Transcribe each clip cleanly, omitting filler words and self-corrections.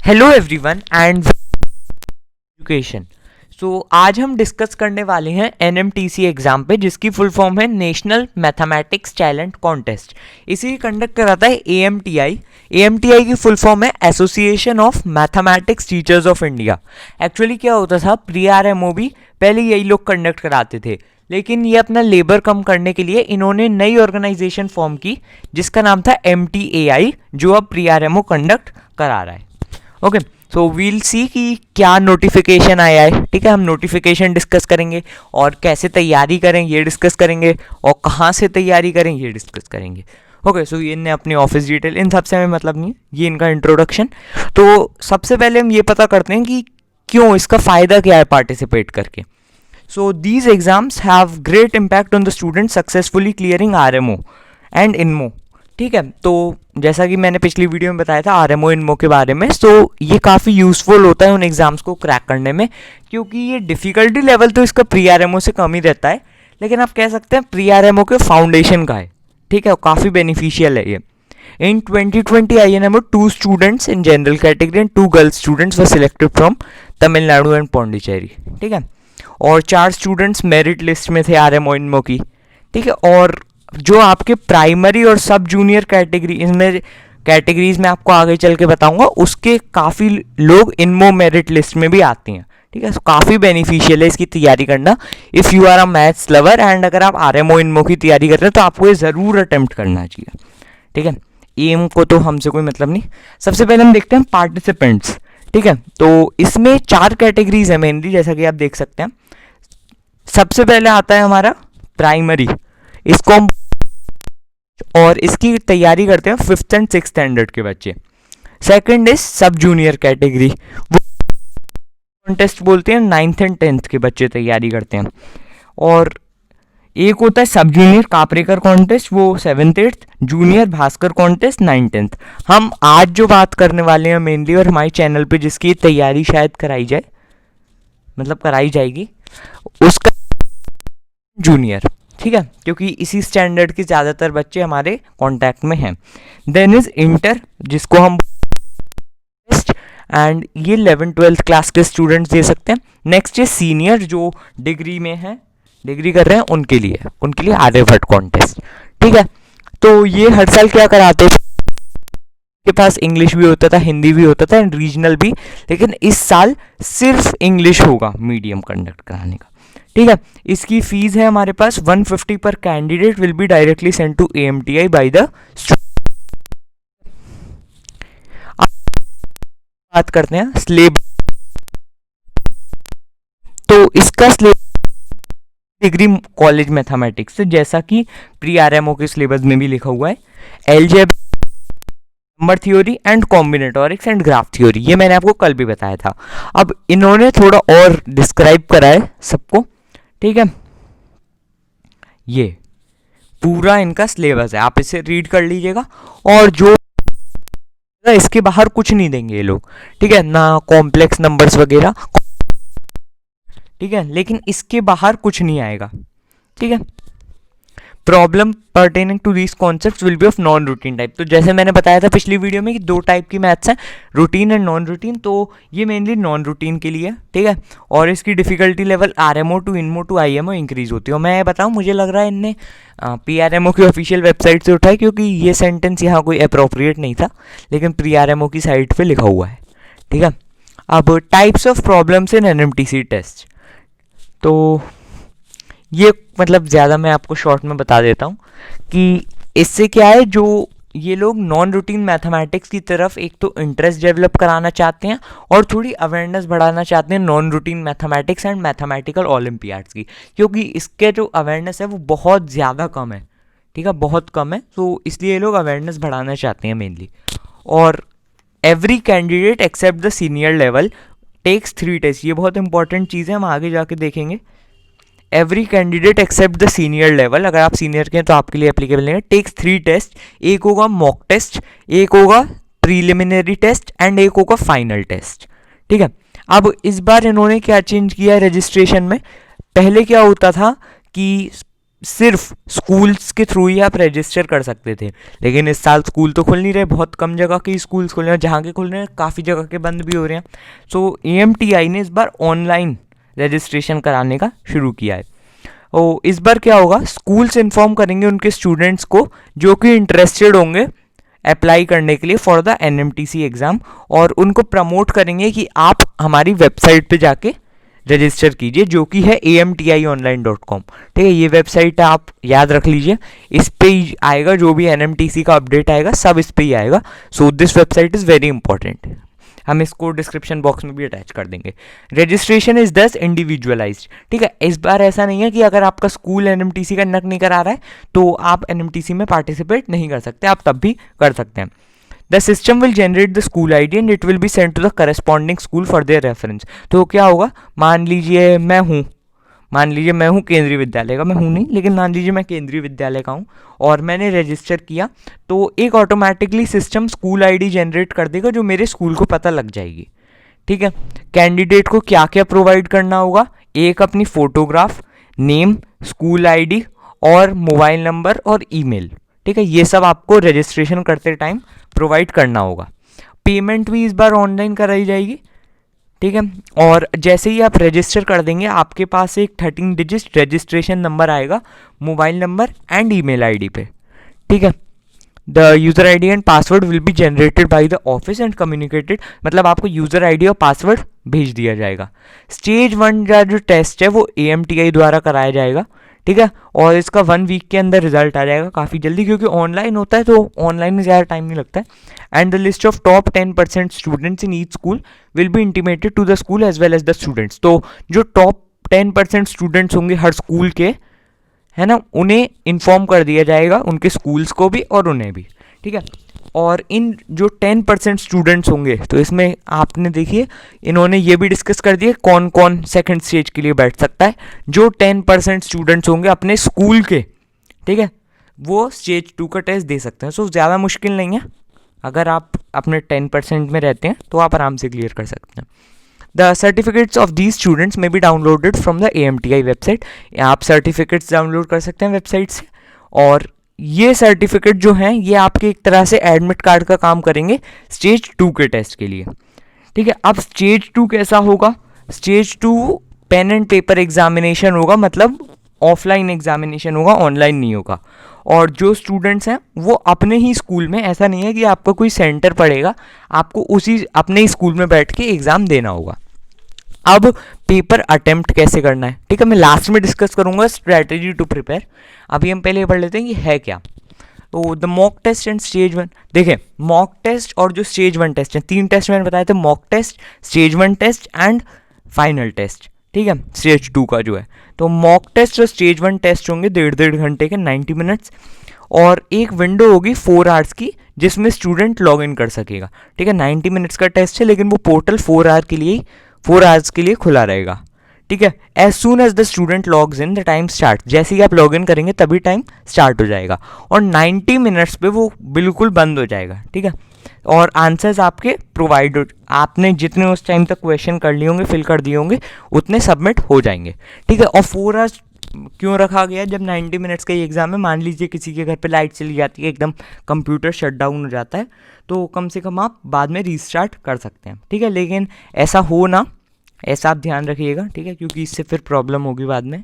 Hello everyone and education. आज हम discuss करने वाले हैं एनएमटीसी एग्जाम पे, जिसकी फुल फॉर्म है नेशनल मैथमेटिक्स टैलेंट कॉन्टेस्ट। इसी कंडक्ट कराता है एएमटीआई। एएमटीआई की फुल फॉर्म है association of mathematics teachers of India. Actually क्या होता था, प्री आरएमओबी पहले यही लोग कंडक्ट कराते थे, लेकिन ये अपना लेबर कम करने के लिए इन्होंने नई ऑर्गेनाइजेशन फॉर्म की जिसका नाम था एमटीएआई, जो अब प्री आरएमओ कंडक्ट करा रहा है। ओके, सो वील सी कि क्या नोटिफिकेशन आया है। ठीक है, हम नोटिफिकेशन डिस्कस करेंगे और कैसे तैयारी करें ये डिस्कस करेंगे, और कहाँ से तैयारी करें ये डिस्कस करेंगे। ओके, सो ये इनने अपनी ऑफिस डिटेल, इन सबसे हमें मतलब नहीं है, ये इनका इंट्रोडक्शन। तो सबसे पहले हम ये पता करते हैं कि क्यों, इसका फ़ायदा क्या है पार्टिसिपेट करके। So these exams have great impact on the student successfully clearing RMO and INMO. ठीक है, तो जैसा कि मैंने पिछली वीडियो में बताया था आरएमओ इनमो के बारे में, तो ये काफ़ी यूज़फुल होता है उन एग्ज़ाम्स को क्रैक करने में, क्योंकि ये डिफ़िकल्टी लेवल तो इसका प्री आरएमओ से कम ही रहता है, लेकिन आप कह सकते हैं प्री आरएमओ के फाउंडेशन का है। ठीक है, काफ़ी बेनिफिशियल है ये। इन 2020 INMO 2 students in general category and 2 girl students were selected from Tamil Nadu and Pondicherry. ठीक है, और 4 स्टूडेंट्स मेरिट लिस्ट में थे आरएमओ इनमो की। ठीक है, और जो आपके प्राइमरी और सब जूनियर कैटेगरी, इसमें कैटेगरीज में आपको आगे चल के बताऊंगा, उसके काफ़ी लोग इनमो मेरिट लिस्ट में भी आते हैं। ठीक है, काफ़ी बेनिफिशियल है इसकी तैयारी करना if you are a maths lover, and अगर आप आरएमओ इनमो की तैयारी कर रहे हैं तो आपको ये ज़रूर अटेम्प्ट करना चाहिए। ठीक है, एम को तो हमसे कोई मतलब नहीं। सबसे पहले हम देखते हैं पार्टिसिपेंट्स। ठीक है, तो इसमें 4 कैटेगरीज है मेनली, जैसा कि आप देख सकते हैं। सबसे पहले आता है हमारा प्राइमरी, इसको हम, और इसकी तैयारी करते हैं 5th एंड 6th स्टैंडर्ड के बच्चे। सेकंड इज सब जूनियर कैटेगरी, वो कॉन्टेस्ट बोलते हैं, 9th एंड 10th के बच्चे तैयारी करते हैं। और एक होता है सब जूनियर कापरेकर कॉन्टेस्ट, वो 7th 8th, junior Bhaskar contest 9th 10th। हम आज जो बात करने वाले हैं मेनली, और हमारे चैनल पे जिसकी तैयारी शायद कराई जाए, मतलब कराई जाएगी, उसका जूनियर। ठीक है, क्योंकि इसी स्टैंडर्ड के ज़्यादातर बच्चे हमारे कांटेक्ट में हैं। देन इज इंटर, जिसको हम एंड ये 11th-12th क्लास के स्टूडेंट्स दे सकते हैं। नेक्स्ट इज सीनियर, जो डिग्री में है, डिग्री कर रहे हैं, उनके लिए आर्यभट्ट कॉन्टेस्ट। ठीक है, तो ये हर साल क्या कराते थे, के पास इंग्लिश भी होता था, हिंदी भी होता था एंड रीजनल भी, लेकिन इस साल सिर्फ इंग्लिश होगा मीडियम कंडक्ट कराने का। ठीक है, इसकी फीस है हमारे पास 150 पर candidate, will be directly send to AMTI by the बात करते हैं स्लेब। तो इसका स्लेब डिग्री कॉलेज मैथमेटिक्स से, जैसा कि प्री आरएमओ के सिलेबस में भी लिखा हुआ है, algebra, number theory and combinatorics and graph theory. ये मैंने आपको कल भी बताया था। अब इन्होंने थोड़ा और डिस्क्राइब करा है सबको। ठीक है, ये पूरा इनका सिलेबस है, आप इसे रीड कर लीजिएगा, और जो इसके बाहर कुछ नहीं देंगे ये लोग। ठीक है, ना कॉम्प्लेक्स नंबर्स वगैरह। ठीक है, लेकिन इसके बाहर कुछ नहीं आएगा। ठीक है, problem pertaining to these concepts will be of non routine type. तो जैसे मैंने बताया था पिछली वीडियो में कि 2 टाइप की मैथ्स हैं, रूटीन एंड नॉन रूटीन, तो ये मेनली नॉन रूटीन के लिए है। ठीक है, और इसकी difficulty level RMO to INMO to IMO increase होती है। और मैं बताऊँ, मुझे लग रहा है इनने पीआरएमओ की ऑफिशियल वेबसाइट से उठाया, क्योंकि ये सेंटेंस यहाँ कोई अप्रोप्रिएट नहीं था, लेकिन पीआरएमओ की साइट पर लिखा हुआ है। ठीक है, अब types of problems in NMTC test, तो ये मतलब ज़्यादा मैं आपको शॉर्ट में बता देता हूँ कि इससे क्या है, जो ये लोग नॉन रूटीन मैथमेटिक्स की तरफ एक तो इंटरेस्ट डेवलप कराना चाहते हैं और थोड़ी अवेयरनेस बढ़ाना चाहते हैं non routine mathematics and mathematical Olympiads की, क्योंकि इसके जो अवेयरनेस है वो बहुत ज़्यादा कम है। ठीक है, बहुत कम है, तो इसलिए ये लोग अवेयरनेस बढ़ाना चाहते हैं मेनली। और every candidate except the senior level takes 3 test, ये बहुत इंपॉर्टेंट चीज़ है, हम आगे जाके देखेंगे। Every candidate except the senior level, अगर आप सीनियर के हैं तो आपके लिए एप्लीकेबल नहीं है, टेक्स 3 टेस्ट। एक होगा मॉक टेस्ट, एक होगा प्रीलिमिनरी टेस्ट एंड एक होगा फाइनल टेस्ट। ठीक है, अब इस बार इन्होंने क्या चेंज किया है रजिस्ट्रेशन में। पहले क्या होता था कि सिर्फ स्कूल्स के थ्रू ही आप रजिस्टर कर सकते थे, लेकिन इस साल स्कूल तो खुल नहीं रहे, बहुत कम जगह के स्कूल्स खुल रहे हैं, जहाँ के खुल रहे हैं काफ़ी जगह के बंद भी हो रहे हैं। सो AMTI ने इस बार ऑनलाइन रजिस्ट्रेशन कराने का शुरू किया है। इस बार क्या होगा, स्कूल्स इन्फॉर्म करेंगे उनके स्टूडेंट्स को जो कि इंटरेस्टेड होंगे अप्लाई करने के लिए फॉर द NMTC एग्ज़ाम, और उनको प्रमोट करेंगे कि आप हमारी वेबसाइट पे जाके रजिस्टर कीजिए, जो कि है amtionline.com। ठीक है, ये वेबसाइट आप याद रख लीजिए, इस पे ही आएगा जो भी NMTC का अपडेट आएगा, सब इस पे ही आएगा। So this website is very important, हम इसको डिस्क्रिप्शन बॉक्स में भी अटैच कर देंगे। रजिस्ट्रेशन इज दस इंडिविजुअलाइज्ड। ठीक है, इस बार ऐसा नहीं है कि अगर आपका स्कूल NMTC कंडक्ट नहीं करा रहा है तो आप NMTC में पार्टिसिपेट नहीं कर सकते, आप तब भी कर सकते हैं। The system will generate the school ID and it will be send to the corresponding school for their reference. तो क्या होगा, मान लीजिए मैं हूँ केंद्रीय विद्यालय का, मैं हूँ नहीं लेकिन मान लीजिए मैं केंद्रीय विद्यालय का हूँ और मैंने रजिस्टर किया, तो एक automatically system school ID generate कर देगा जो मेरे स्कूल को पता लग जाएगी। ठीक है, कैंडिडेट को क्या क्या प्रोवाइड करना होगा, एक अपनी फोटोग्राफ, नेम, स्कूल ID और मोबाइल नंबर और ईमेल। ठीक है, ये सब आपको रजिस्ट्रेशन करते टाइम प्रोवाइड करना होगा। पेमेंट भी इस बार ऑनलाइन कराई जाएगी। ठीक है, और जैसे ही आप रजिस्टर कर देंगे आपके पास एक 13 डिजिट रजिस्ट्रेशन नंबर आएगा, mobile number and email ID पे। ठीक है, the user ID and password will be generated by the office and communicated, मतलब आपको यूज़र ID और पासवर्ड भेज दिया जाएगा। स्टेज 1 का जो टेस्ट है वो AMTI द्वारा कराया जाएगा। ठीक है, और इसका 1 वीक के अंदर रिजल्ट आ जाएगा, काफ़ी जल्दी, क्योंकि ऑनलाइन होता है तो ऑनलाइन में ज़्यादा टाइम नहीं लगता है। And the list of top 10% students in each school will be intimated to the school as well as the students. तो जो टॉप 10% स्टूडेंट्स होंगे हर स्कूल के, है ना, उन्हें इन्फॉर्म कर दिया जाएगा, उनके स्कूल्स को भी और उन्हें भी। ठीक है, और इन जो 10% स्टूडेंट्स होंगे, तो इसमें आपने देखिए इन्होंने ये भी डिस्कस कर दिया कौन कौन सेकंड स्टेज के लिए बैठ सकता है। जो 10% स्टूडेंट्स होंगे अपने स्कूल के, ठीक है, वो स्टेज 2 का टेस्ट दे सकते हैं। सो ज़्यादा मुश्किल नहीं है, अगर आप अपने 10% में रहते हैं तो आप आराम से क्लियर कर सकते हैं। The certificates of these students may be downloaded from the AMTI website. आप सर्टिफिकेट्स डाउनलोड कर सकते हैं वेबसाइट से, और ये सर्टिफिकेट जो हैं ये आपके एक तरह से एडमिट कार्ड का काम करेंगे स्टेज 2 के टेस्ट के लिए। ठीक है, अब स्टेज 2 कैसा होगा, stage 2 pen and paper examination होगा, मतलब ऑफलाइन एग्जामिनेशन होगा, ऑनलाइन नहीं होगा। और जो स्टूडेंट्स हैं वो अपने ही स्कूल में, ऐसा नहीं है कि आपका कोई सेंटर पड़ेगा, आपको उसी अपने ही स्कूल में बैठ के एग्ज़ाम देना होगा। अब पेपर अटेम्प्ट कैसे करना है, ठीक है, मैं लास्ट में डिस्कस करूंगा स्ट्रेटेजी टू प्रिपेयर। अभी हम पहले पढ़ लेते हैं कि है क्या। तो the mock test and stage 1, देखें मॉक टेस्ट और जो स्टेज 1 टेस्ट है, 3 टेस्ट मैंने बताए थे, mock test, stage 1 test and final test. ठीक है, स्टेज 2 का जो है, तो मॉक टेस्ट और स्टेज 1 टेस्ट होंगे 1.5 घंटे के, 90 मिनट्स, और एक विंडो होगी 4 आवर्स की जिसमें स्टूडेंट लॉग इन कर सकेगा। ठीक है, 90 मिनट्स का टेस्ट है लेकिन वो पोर्टल 4 आवर्स के लिए खुला रहेगा। ठीक है, as soon as the student logs in the time start, जैसे ही आप लॉग इन करेंगे तभी टाइम स्टार्ट हो जाएगा, और 90 मिनट्स पे वो बिल्कुल बंद हो जाएगा। ठीक है, और आंसर्स आपके प्रोवाइड, आपने जितने उस टाइम तक क्वेश्चन कर लिए होंगे, फिल कर दिए होंगे, उतने सबमिट हो जाएंगे। ठीक है, और 4 आवर्स क्यों रखा गया, जब 90 मिनट्स का ये एग्ज़ाम है, मान लीजिए किसी के घर पे लाइट चली जाती है, एकदम कंप्यूटर शट डाउन हो जाता है, तो कम से कम आप बाद में रीस्टार्ट कर सकते हैं। ठीक है, लेकिन ऐसा हो ना, ऐसा आप ध्यान रखिएगा। ठीक है, क्योंकि इससे फिर प्रॉब्लम होगी बाद में।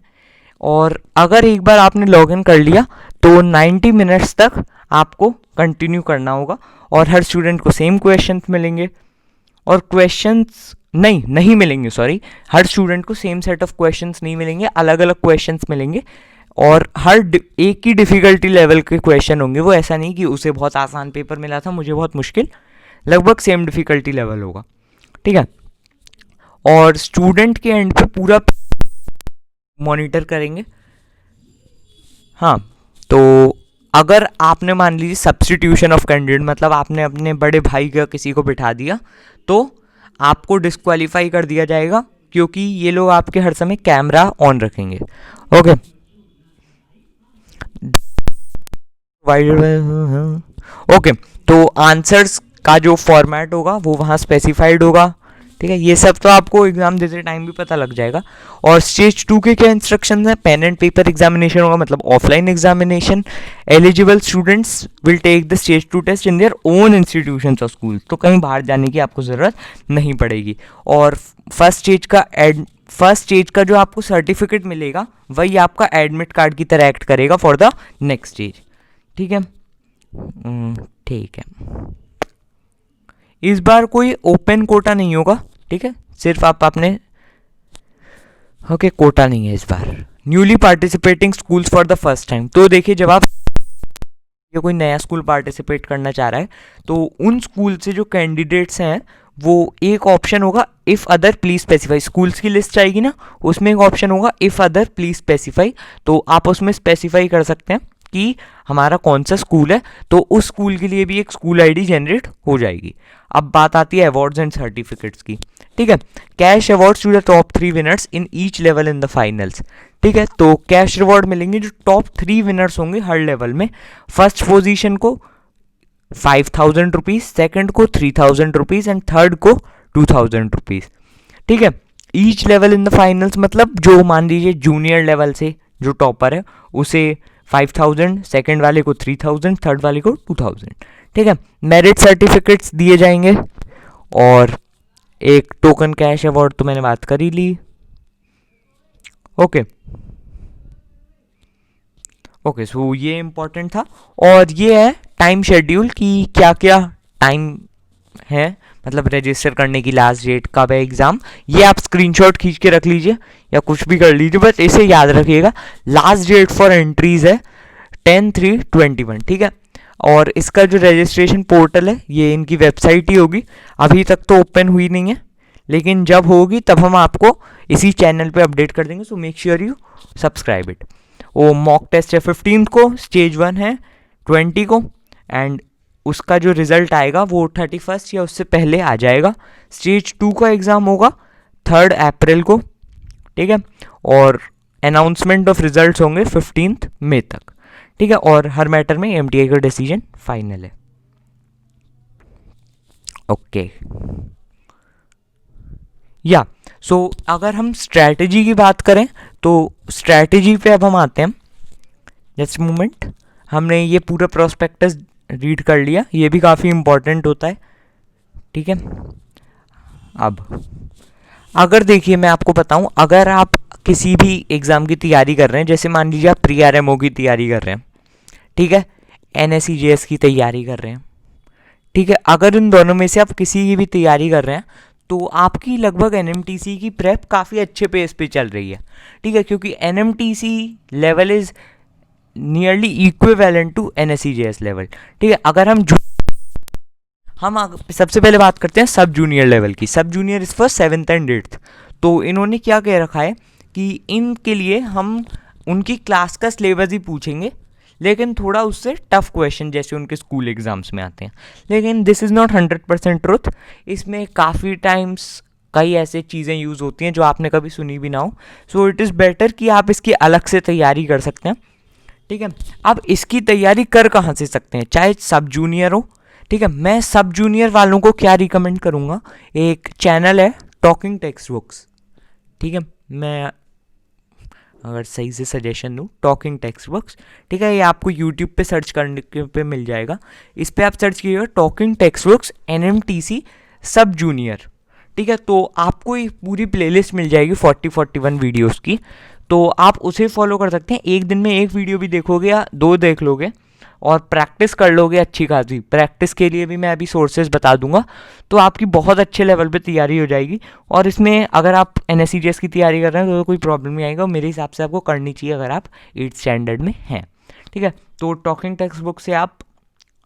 और अगर एक बार आपने लॉगिन कर लिया तो 90 मिनट्स तक आपको कंटिन्यू करना होगा, और हर स्टूडेंट को सेम क्वेश्चंस मिलेंगे, और क्वेश्चंस नहीं मिलेंगे, सॉरी, हर स्टूडेंट को सेम सेट ऑफ क्वेश्चंस नहीं मिलेंगे, अलग अलग क्वेश्चंस मिलेंगे, और हर एक ही डिफ़िकल्टी लेवल के क्वेश्चन होंगे। वो ऐसा नहीं कि उसे बहुत आसान पेपर मिला था, मुझे बहुत मुश्किल, लगभग सेम डिफ़िकल्टी लेवल होगा। ठीक है, और स्टूडेंट के एंड पे पूरा मॉनिटर करेंगे। हाँ, तो अगर आपने मान लीजिए सब्स्टिट्यूशन ऑफ कैंडिडेट, मतलब आपने अपने बड़े भाई का किसी को बिठा दिया, तो आपको डिस्क्वालीफाई कर दिया जाएगा, क्योंकि ये लोग आपके हर समय कैमरा ऑन रखेंगे। ओके, ओके, तो आंसर्स का जो फॉर्मेट होगा वो वहाँ स्पेसिफाइड होगा। ठीक है, ये सब तो आपको एग्जाम देते टाइम भी पता लग जाएगा। और स्टेज 2 के क्या इंस्ट्रक्शन है, पेन एंड पेपर एग्जामिनेशन होगा, मतलब offline examination. Eligible students will take the stage 2 test in their own institutions और स्कूल, तो कहीं बाहर जाने की आपको ज़रूरत नहीं पड़ेगी। और फर्स्ट स्टेज का जो आपको सर्टिफिकेट मिलेगा वही आपका एडमिट कार्ड की तरह एक्ट करेगा फॉर द नेक्स्ट स्टेज। ठीक है, ठीक है। इस बार कोई ओपन कोटा नहीं होगा, ठीक है, सिर्फ आप अपने ओके कोटा नहीं है इस बार। Newly participating schools for the first time, तो देखिए जब आप ये कोई नया स्कूल पार्टिसिपेट करना चाह रहा है तो उन स्कूल से जो कैंडिडेट्स हैं वो एक ऑप्शन होगा if other please specify, schools की लिस्ट आएगी ना, उसमें एक ऑप्शन होगा इफ़ अदर प्लीज स्पेसिफाई, तो आप उसमें स्पेसिफाई कर सकते हैं कि हमारा कौन सा स्कूल है, तो उस स्कूल के लिए भी एक स्कूल आईडी जनरेट हो जाएगी। अब बात आती है अवार्ड्स एंड सर्टिफिकेट्स की। ठीक है, cash awards to the top 3 winners in each level in the finals. ठीक है, तो कैश रिवॉर्ड मिलेंगे जो टॉप 3 विनर्स होंगे हर लेवल में। फर्स्ट पोजीशन को 5,000 रुपीज़, सेकेंड को 3,000 रुपीज़ एंड थर्ड को 2,000 रुपीज़। ठीक है, each level in the finals मतलब जो मान लीजिए जूनियर लेवल से जो टॉपर है उसे 5,000, सेकेंड वाले को 3,000, थर्ड वाले को 2,000। ठीक है, मेरिट सर्टिफिकेट्स दिए जाएंगे और एक टोकन कैश अवार्ड तो मैंने बात कर ही ली। ओके ओके, सो ये इम्पोर्टेंट था। और ये है टाइम शेड्यूल कि क्या क्या टाइम है, मतलब रजिस्टर करने की लास्ट डेट कब है एग्ज़ाम, ये आप स्क्रीनशॉट खींच के रख लीजिए या कुछ भी कर लीजिए, बस इसे याद रखिएगा। लास्ट डेट फॉर एंट्रीज है 10/3/21। ठीक है, और इसका जो रजिस्ट्रेशन पोर्टल है ये इनकी वेबसाइट ही होगी, अभी तक तो ओपन हुई नहीं है, लेकिन जब होगी तब हम आपको इसी चैनल पे अपडेट कर देंगे, so make sure you subscribe it. वो मॉक टेस्ट है 15 को, स्टेज 1 है 20 को, एंड उसका जो रिज़ल्ट आएगा वो 31 या उससे पहले आ जाएगा। स्टेज 2 का एग्ज़ाम होगा 3 अप्रैल को। ठीक है, और अनाउंसमेंट ऑफ रिजल्ट्स होंगे 15 मई तक। ठीक है, और हर मैटर में एमटीआई का डिसीजन फाइनल है। ओके या सो अगर हम स्ट्रैटेजी की बात करें तो स्ट्रैटेजी पे अब हम आते हैं। जस्ट मोमेंट, हमने ये पूरा प्रोस्पेक्टस रीड कर लिया, ये भी काफ़ी इम्पोर्टेंट होता है। ठीक है, अब अगर देखिए मैं आपको बताऊं, अगर आप किसी भी एग्ज़ाम की तैयारी कर रहे हैं, जैसे मान लीजिए आप प्री आरएमओ की तैयारी कर रहे हैं, ठीक है, एनएसईजेएस की तैयारी कर रहे हैं, ठीक है, अगर इन दोनों में से आप किसी की भी तैयारी कर रहे हैं तो आपकी लगभग एनएमटीसी की प्रेप काफ़ी अच्छे पेस पे चल रही है। ठीक है, क्योंकि NMTC level is nearly equivalent to NSEJS level. ठीक है, अगर हम सबसे पहले बात करते हैं सब जूनियर लेवल की। सब जूनियर इस फॉर 7th एंड 8th। तो इन्होंने क्या कह रखा है कि इनके लिए हम उनकी क्लास का सिलेबस ही पूछेंगे, लेकिन थोड़ा उससे टफ क्वेश्चन जैसे उनके स्कूल एग्जाम्स में आते हैं। लेकिन दिस इज़ नॉट 100% ट्रुथ, इसमें काफ़ी टाइम्स कई ऐसे चीज़ें यूज़ होती हैं जो आपने कभी सुनी भी ना हो। सो इट इज़ बेटर कि आप इसकी अलग से तैयारी कर सकते हैं। ठीक है, अब इसकी तैयारी कर कहाँ से सकते हैं, चाहे सब जूनियर हो। ठीक है, मैं सब जूनियर वालों को क्या रिकमेंड करूँगा, एक चैनल है टॉकिंग टेक्स्ट बुक्स। ठीक है, मैं अगर सही से सजेशन दूँ, टॉकिंग टेक्स्ट बुक्स। ठीक है, ये आपको यूट्यूब पे सर्च करने के पे मिल जाएगा। इस पर आप सर्च कीजिएगा टॉकिंग टेक्स्ट बुक्स एनएमटीसी सब जूनियर। ठीक है, तो आपको ये पूरी प्लेलिस्ट मिल जाएगी 40-41 वीडियोस की, तो आप उसे फॉलो कर सकते हैं। एक दिन में एक वीडियो भी देखोगे या 2 देख लोगे और प्रैक्टिस कर लोगे अच्छी खासी। प्रैक्टिस के लिए भी मैं अभी सोर्सेज बता दूंगा, तो आपकी बहुत अच्छे लेवल पे तैयारी हो जाएगी। और इसमें अगर आप एनएसईजेएस की तैयारी कर रहे हैं तो कोई प्रॉब्लम नहीं आएगा, मेरे हिसाब से आपको करनी चाहिए अगर आप 8th स्टैंडर्ड में हैं। ठीक है, तो टॉकिंग टेक्स्ट बुक से आप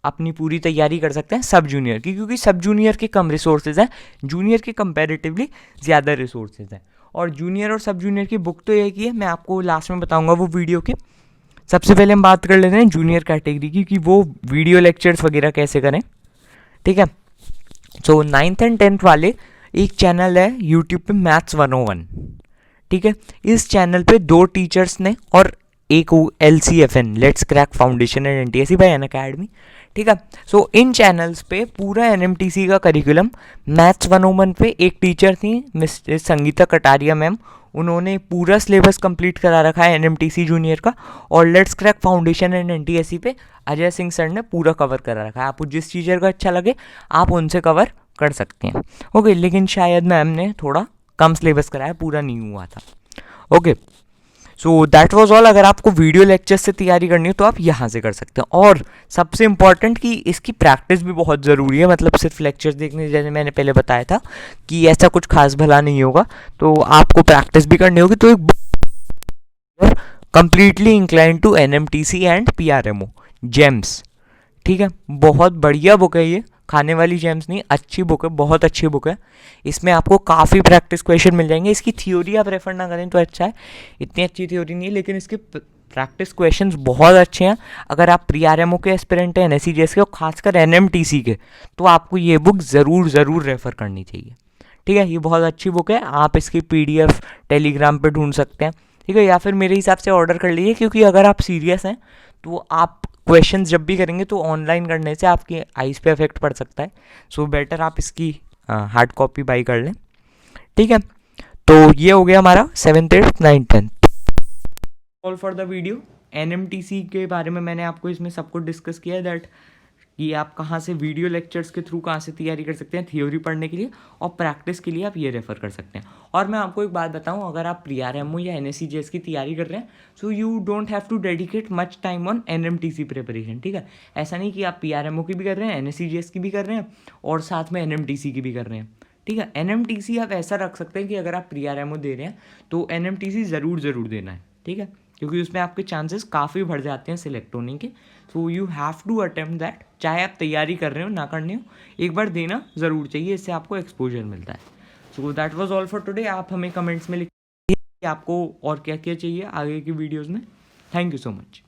अपनी पूरी तैयारी कर सकते हैं सब जूनियर की, क्योंकि सब जूनियर के कम रिसोर्सेज हैं, जूनियर के कंपेरेटिवली ज़्यादा रिसोर्सेज हैं। और जूनियर और सब जूनियर की बुक तो एक ही है, मैं आपको लास्ट में बताऊंगा वो वीडियो की। सबसे पहले हम बात कर लेते हैं जूनियर कैटेगरी की कि वो वीडियो लेक्चर्स वगैरह कैसे करें। ठीक है, सो 9th एंड 10th वाले एक चैनल है यूट्यूब पे मैथ्स 101। ठीक है, इस चैनल पे 2 टीचर्स ने और एक LCFN let's crack foundation and NTSE bye Unacademy. ठीक है। सो इन चैनल्स पे पूरा एनएमटीसी का करिकुलम, मैथ्स 101 पे एक टीचर थी मिस संगीता कटारिया मैम, उन्होंने पूरा सिलेबस कंप्लीट करा रखा है एनएमटीसी जूनियर का, और let's crack foundation and NTSC पे अजय सिंह सर ने पूरा कवर करा रखा है। आपको जिस टीचर का अच्छा लगे आप उनसे कवर कर सकते हैं। ओके, लेकिन शायद मैम ने थोड़ा कम सिलेबस कराया, पूरा नहीं हुआ था। Okay, so that was all. अगर आपको वीडियो लेक्चर से तैयारी करनी हो तो आप यहाँ से कर सकते हैं। और सबसे इम्पॉर्टेंट कि इसकी प्रैक्टिस भी बहुत ज़रूरी है, मतलब सिर्फ लेक्चर्स देखने, जैसे मैंने पहले बताया था कि ऐसा कुछ खास भला नहीं होगा, तो आपको प्रैक्टिस भी करनी होगी। तो एक completely incline to NMTC and PRMO gems, ठीक है, बहुत बढ़िया बुक है ये, खाने वाली जेम्स नहीं, अच्छी बुक है, बहुत अच्छी बुक है। इसमें आपको काफ़ी प्रैक्टिस क्वेश्चन मिल जाएंगे। इसकी थ्योरी आप रेफर ना करें तो अच्छा है, इतनी अच्छी थ्योरी नहीं है, लेकिन इसके प्रैक्टिस क्वेश्चंस बहुत अच्छे हैं। अगर आप प्री आरएमओ के एस्पिरेंट हैं, एनएससीजीएस के, और खासकर एनएमटीसी के, तो आपको ये बुक ज़रूर रेफ़र करनी चाहिए। ठीक है, ये बहुत अच्छी बुक है। आप इसकी पीडीएफ टेलीग्राम पे ढूंढ सकते हैं, ठीक है, या फिर मेरे हिसाब से ऑर्डर कर लीजिए, क्योंकि अगर आप सीरियस हैं तो आप क्वेश्चंस जब भी करेंगे तो ऑनलाइन करने से आपकी आइज़ पे इफेक्ट पड़ सकता है। सो बेटर आप इसकी हार्ड कॉपी बाई कर लें, ठीक है। तो ये हो गया हमारा 7th 8th 9th 10th all for the video. NMTC के बारे में मैंने आपको इसमें सब कुछ डिस्कस किया है, दैट कि आप कहाँ से वीडियो लेक्चर्स के थ्रू कहाँ से तैयारी कर सकते हैं थ्योरी पढ़ने के लिए, और प्रैक्टिस के लिए आप ये रेफ़र कर सकते हैं। और मैं आपको एक बात बताऊँ, अगर आप प्री आरएमओ या एनएससीजीएस की तैयारी कर रहे हैं, so you don't have to dedicate much time on NMTC preparation, ठीक है। ऐसा नहीं कि आप पी आरएमओ की भी कर रहे हैं, एनएससीजीएस की भी कर रहे हैं, और साथ में एनएमटीसी की भी कर रहे हैं, ठीक है। एनएमटीसी आप ऐसा रख सकते हैं कि अगर आप प्री आरएमओ दे रहे हैं तो एनएमटीसी ज़रूर देना है, ठीक है, क्योंकि उसमें आपके चांसेस काफ़ी बढ़ जाते हैं सिलेक्ट होने के। So you have to attempt that, चाहे आप तैयारी कर रहे हो ना करने हो, एक बार देना ज़रूर चाहिए, इससे आपको एक्सपोजर मिलता है। So that was all for today. आप हमें कमेंट्स में लिखिए कि आपको और क्या क्या चाहिए आगे की वीडियोज़ में। Thank you so much.